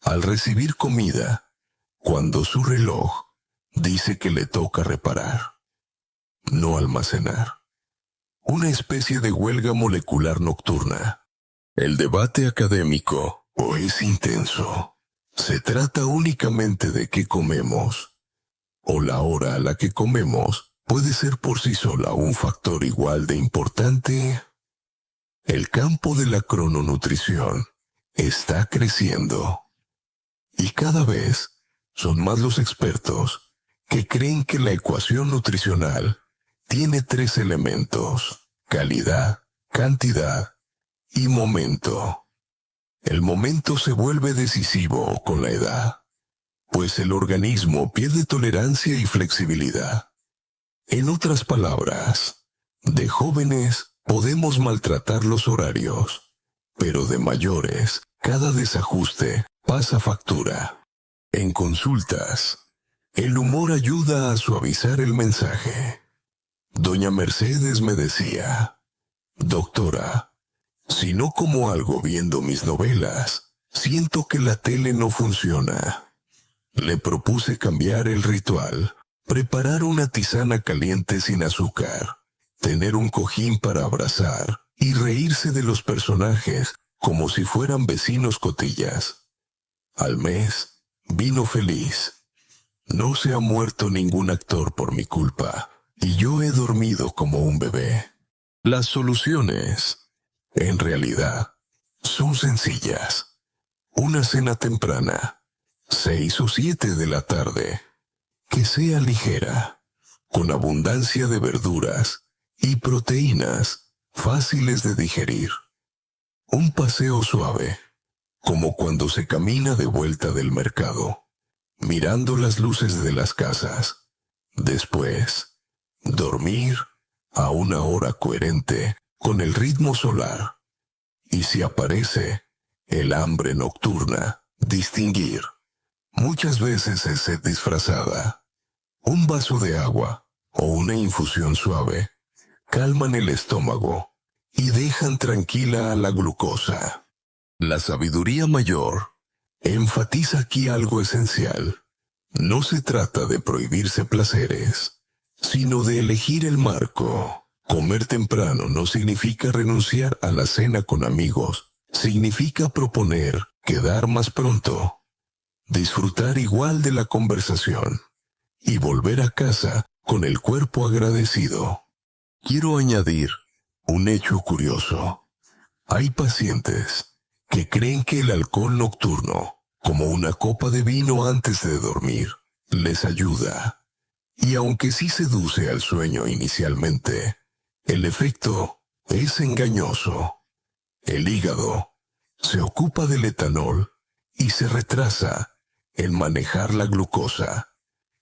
al recibir comida cuando su reloj dice que le toca reparar, no almacenar. Una especie de huelga molecular nocturna. El debate académico es intenso. Se trata únicamente de qué comemos, o la hora a la que comemos puede ser por sí sola un factor igual de importante. El campo de la crononutrición está creciendo, y cada vez son más los expertos que creen que la ecuación nutricional tiene 3 elementos: calidad, cantidad y momento. El momento se vuelve decisivo con la edad, pues el organismo pierde tolerancia y flexibilidad. En otras palabras, de jóvenes podemos maltratar los horarios, pero de mayores, cada desajuste pasa factura. En consultas, el humor ayuda a suavizar el mensaje. Doña Mercedes me decía: doctora, si no como algo viendo mis novelas, siento que la tele no funciona. Le propuse cambiar el ritual: preparar una tisana caliente sin azúcar, tener un cojín para abrazar y reírse de los personajes como si fueran vecinos cotillas. Al mes, vino feliz. No se ha muerto ningún actor por mi culpa, y yo he dormido como un bebé. Las soluciones, en realidad, son sencillas. Una cena temprana, 6 o 7 de la tarde, que sea ligera, con abundancia de verduras y proteínas fáciles de digerir. Un paseo suave, como cuando se camina de vuelta del mercado, mirando las luces de las casas. Después, dormir a una hora coherente con el ritmo solar. Y si aparece el hambre nocturna, distinguir. Muchas veces es sed disfrazada. Un vaso de agua o una infusión suave calman el estómago y dejan tranquila a la glucosa. La sabiduría mayor enfatiza aquí algo esencial. No se trata de prohibirse placeres, sino de elegir el marco. Comer temprano no significa renunciar a la cena con amigos, significa proponer quedar más pronto, disfrutar igual de la conversación y volver a casa con el cuerpo agradecido. Quiero añadir un hecho curioso. Hay pacientes que creen que el alcohol nocturno, como una copa de vino antes de dormir, les ayuda. Y aunque sí seduce al sueño inicialmente, el efecto es engañoso. El hígado se ocupa del etanol y se retrasa en manejar la glucosa,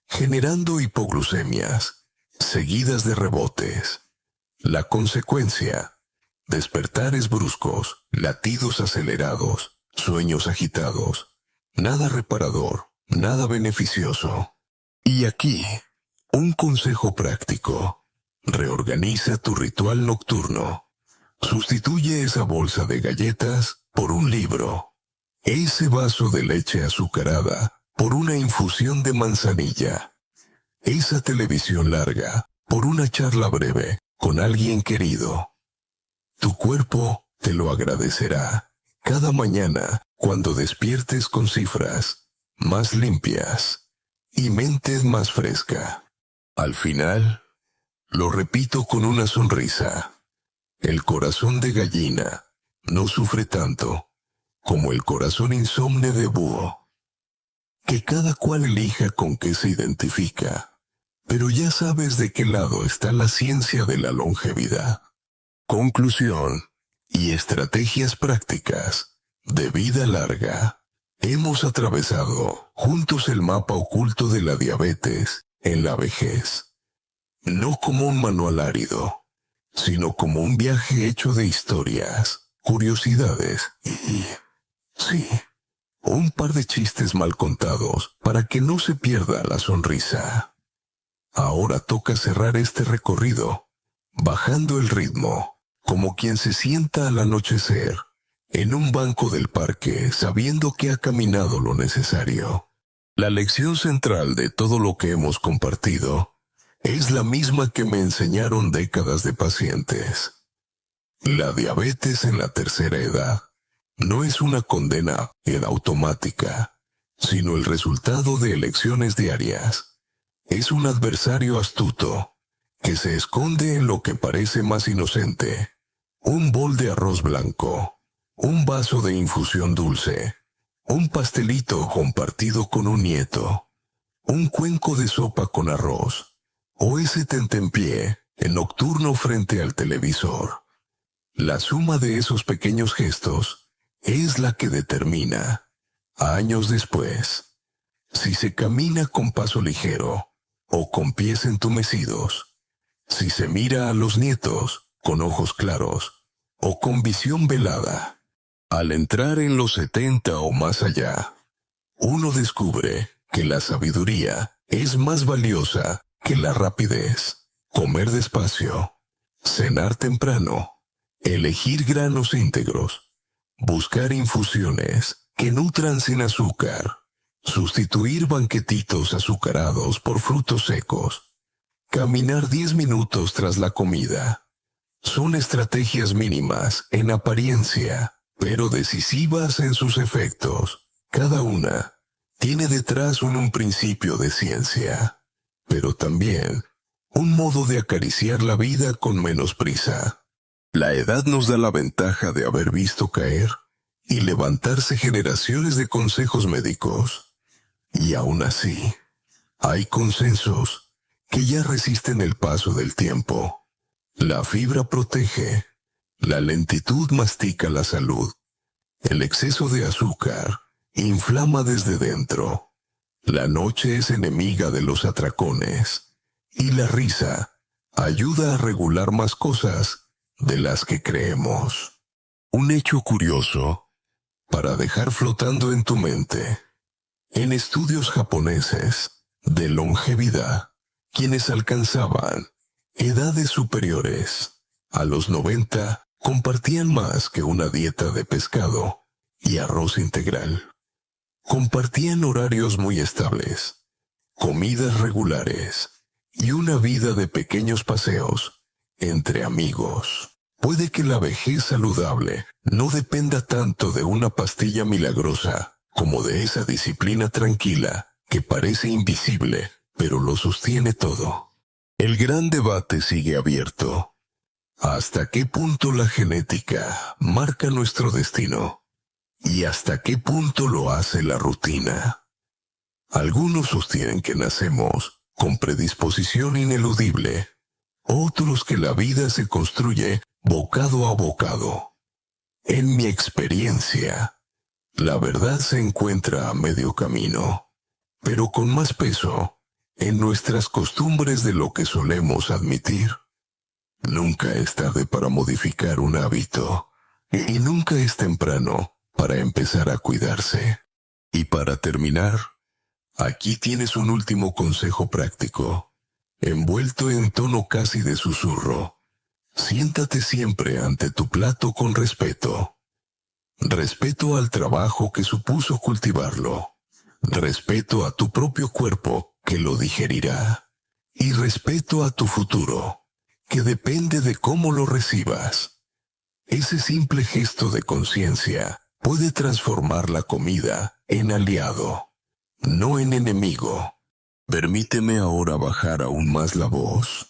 generando hipoglucemias seguidas de rebotes. La consecuencia: despertares bruscos, latidos acelerados, sueños agitados. Nada reparador, nada beneficioso. Y aquí, un consejo práctico. Reorganiza tu ritual nocturno. Sustituye esa bolsa de galletas por un libro. Ese vaso de leche azucarada por una infusión de manzanilla. Esa televisión larga por una charla breve con alguien querido. Tu cuerpo te lo agradecerá cada mañana cuando despiertes con cifras más limpias y mente más fresca. Al final, lo repito con una sonrisa. El corazón de gallina no sufre tanto como el corazón insomne de búho. Que cada cual elija con qué se identifica, pero ya sabes de qué lado está la ciencia de la longevidad. Conclusión y estrategias prácticas de vida larga. Hemos atravesado juntos el mapa oculto de la diabetes en la vejez. No como un manual árido, sino como un viaje hecho de historias, curiosidades y, sí, un par de chistes mal contados para que no se pierda la sonrisa. Ahora toca cerrar este recorrido, bajando el ritmo, como quien se sienta al anochecer, en un banco del parque sabiendo que ha caminado lo necesario. La lección central de todo lo que hemos compartido es la misma que me enseñaron décadas de pacientes. La diabetes en la tercera edad no es una condena en automática, sino el resultado de elecciones diarias. Es un adversario astuto que se esconde en lo que parece más inocente. Un bol de arroz blanco, un vaso de infusión dulce, un pastelito compartido con un nieto, un cuenco de sopa con arroz, o ese tentempié en nocturno frente al televisor. La suma de esos pequeños gestos es la que determina, años después, si se camina con paso ligero o con pies entumecidos, si se mira a los nietos con ojos claros o con visión velada. Al entrar en los 70 o más allá, uno descubre que la sabiduría es más valiosa que la rapidez. Comer despacio, cenar temprano, elegir granos íntegros, buscar infusiones que nutran sin azúcar, sustituir banquetitos azucarados por frutos secos, caminar 10 minutos tras la comida. Son estrategias mínimas en apariencia, pero decisivas en sus efectos. Cada una tiene detrás un principio de ciencia, pero también un modo de acariciar la vida con menos prisa. La edad nos da la ventaja de haber visto caer y levantarse generaciones de consejos médicos. Y aún así, hay consensos que ya resisten el paso del tiempo. La fibra protege, la lentitud mastica la salud, el exceso de azúcar inflama desde dentro, la noche es enemiga de los atracones, y la risa ayuda a regular más cosas de las que creemos. Un hecho curioso para dejar flotando en tu mente. En estudios japoneses de longevidad, quienes alcanzaban edades superiores a los 90 compartían más que una dieta de pescado y arroz integral. Compartían horarios muy estables, comidas regulares y una vida de pequeños paseos entre amigos. Puede que la vejez saludable no dependa tanto de una pastilla milagrosa como de esa disciplina tranquila que parece invisible, pero lo sostiene todo. El gran debate sigue abierto. ¿Hasta qué punto la genética marca nuestro destino? ¿Y hasta qué punto lo hace la rutina? Algunos sostienen que nacemos con predisposición ineludible, otros que la vida se construye bocado a bocado. En mi experiencia, la verdad se encuentra a medio camino, pero con más peso en nuestras costumbres de lo que solemos admitir. Nunca es tarde para modificar un hábito, y nunca es temprano para empezar a cuidarse. Y para terminar, aquí tienes un último consejo práctico, envuelto en tono casi de susurro. Siéntate siempre ante tu plato con respeto. Respeto al trabajo que supuso cultivarlo. Respeto a tu propio cuerpo que lo digerirá. Y respeto a tu futuro, que depende de cómo lo recibas. Ese simple gesto de conciencia puede transformar la comida en aliado, no en enemigo. Permíteme ahora bajar aún más la voz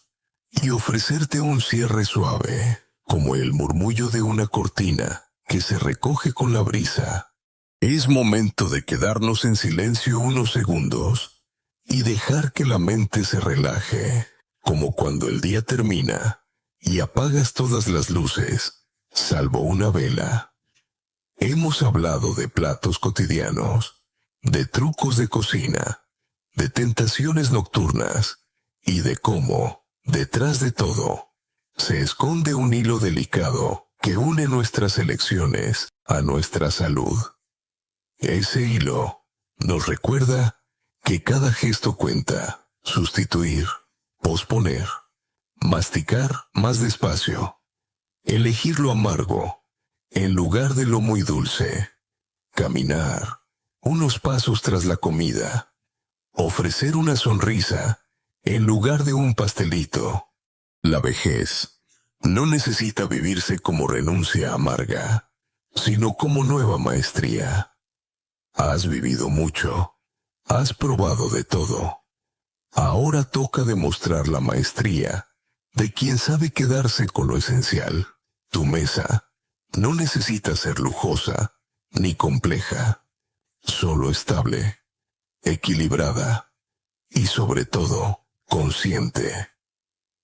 y ofrecerte un cierre suave, como el murmullo de una cortina que se recoge con la brisa. Es momento de quedarnos en silencio unos segundos y dejar que la mente se relaje, como cuando el día termina y apagas todas las luces, salvo una vela. Hemos hablado de platos cotidianos, de trucos de cocina, de tentaciones nocturnas y de cómo, detrás de todo, se esconde un hilo delicado que une nuestras elecciones a nuestra salud. Ese hilo nos recuerda que cada gesto cuenta: sustituir, posponer, masticar más despacio, elegir lo amargo en lugar de lo muy dulce, caminar unos pasos tras la comida, ofrecer una sonrisa en lugar de un pastelito. La vejez no necesita vivirse como renuncia amarga, sino como nueva maestría. Has vivido mucho, has probado de todo. Ahora toca demostrar la maestría de quien sabe quedarse con lo esencial. Tu mesa no necesita ser lujosa ni compleja, solo estable, equilibrada y sobre todo consciente.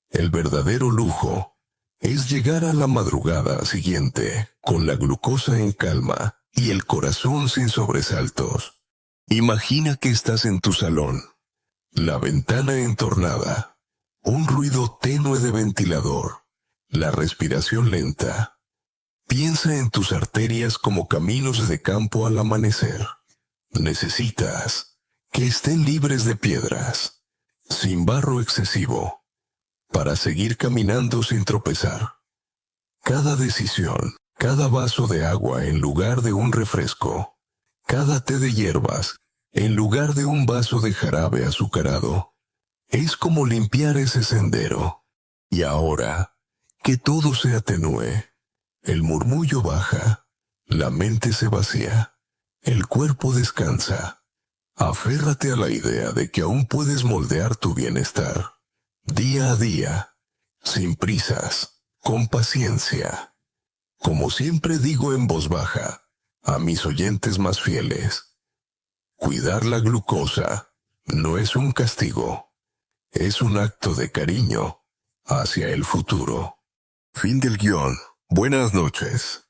El verdadero lujo es llegar a la madrugada siguiente con la glucosa en calma y el corazón sin sobresaltos. Imagina que estás en tu salón, la ventana entornada, un ruido tenue de ventilador, la respiración lenta. Piensa en tus arterias como caminos de campo al amanecer. Necesitas que estén libres de piedras, sin barro excesivo, para seguir caminando sin tropezar. Cada decisión, cada vaso de agua en lugar de un refresco, cada té de hierbas en lugar de un vaso de jarabe azucarado, es como limpiar ese sendero. Y ahora, que todo se atenúe, el murmullo baja, la mente se vacía, el cuerpo descansa. Aférrate a la idea de que aún puedes moldear tu bienestar, día a día, sin prisas, con paciencia. Como siempre digo en voz baja, a mis oyentes más fieles, cuidar la glucosa no es un castigo, es un acto de cariño hacia el futuro. Fin del guión. Buenas noches.